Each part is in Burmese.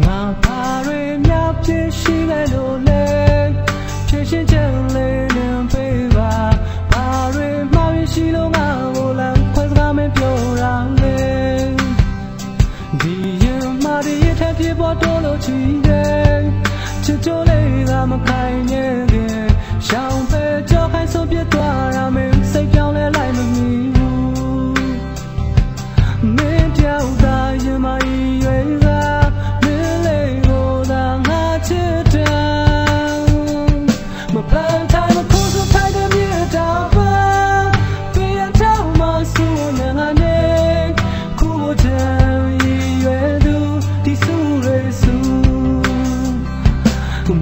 ငါဘာတွေများဖြစ်ရှိခဲ့လို့လဲဖြစ်ရှင်ချက်လေးနဲ့ပေးပါဘာတွေမှားရှိလို့ငါကိုလမ်းခွဲစကားမပြောရလေဒီရင်မာဒီရထဖြစ်ပေါ်တော့လို့ချီတယ်ချစ်ချိုးလေးကမခိုင်နေခင်ရှောင်းပဲကြောက်ခိုင်းဆိုပြသွားရမယ်စိတ်ပြောင်းလဲလိုက်မမီဘူးမင်းပြောက်တာရင်မရွေကမင်းလေးကိုသာငါချစ်တယ်မပန်းတိုင်းမခိုးဆိုထိုင်တဲ့မြေတောင်ပါပြန်ထောက်မဆူနေငါနေခုတဲ့ရွယ်သူဒီဆူရဲဆူ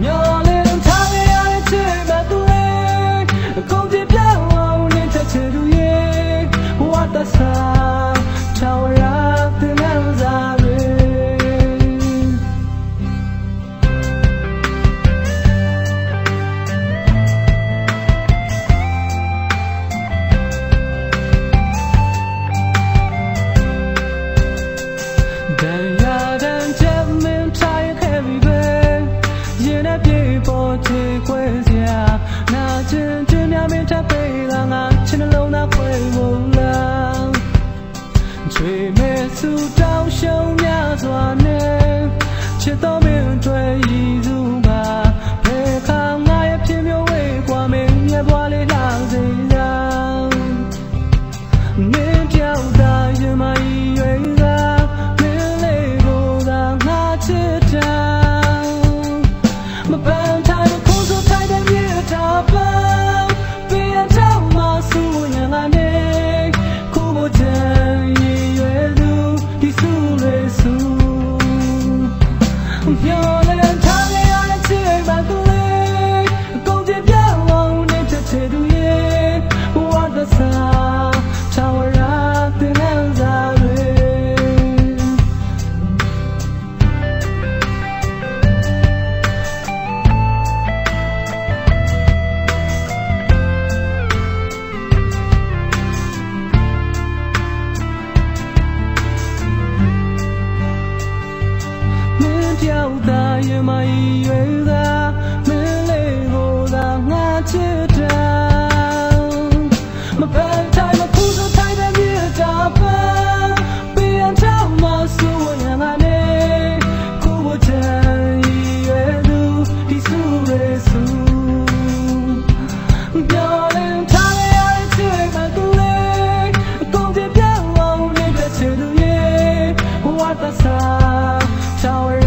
မျောလေးထားရတဲ့ချစ်မတူလေးအကုန်ပြပြောင်းအောင်နေတဲ့ချစ်သူရဲ့ဝတ်တဆာထောင်ရတဲ့လမ်းစားတွေတန်ရတဲ့ချက်မင်းထိုင်ခဲ့ပြီပဲရင်နဲ့ပြေပေါ်ချေခွဲစရာနာကျင်ကျင်များမင်းထပ်ပေးလာငါချင်လုံးသားခွဲဖို့လားချွေမဲ့ဆူတောင်းရှုံများစွာနဲ့ချစ်တော်မင်းတွေရည်စုပါဘယ်ခါငါရဲ့ဖြစ်မျိုးဝေးกว่าမင်းရဲ့ဘွားလေးလာစေလားမင်းကြောက်တာရင်မရွေကမင်းလေးကိုသာငါချစ်တယ်မပန်းတိုင်းမခိုးဆိုထိုင်တဲ့မြေတောင်ပါပြန်ထောက်မဆူရငါနေခုဖို့တဲ့ရွယ်သူဒီဆူလေးဆူမျောလေးထားရတဲ့ချစ်မတူလေးအကုန်ပြပြောင်းအောင်နေတဲ့ချစ်သူရဲ့ဝတ်တဆာထောင်ရတဲ့လမ်းစားတွေပြောက်တာရင်မရွေကမင်းလေးကိုသာငါချစ်တယ်မပန်းတိုင်းမခုဆိုထိုင်တဲ့မြေတောင်ပါပြန်ထောက်မဆူရငါနေခုဖို့တဲ့ရွယ်သူဒီဆူရဲဆူပြောရင်ထားရတဲ့ချစ်မတူလေးအကုန်ပြပြောင်းအောင်နေတဲ့ချစ်သူရဲ့ဝတ်တဆာထောင်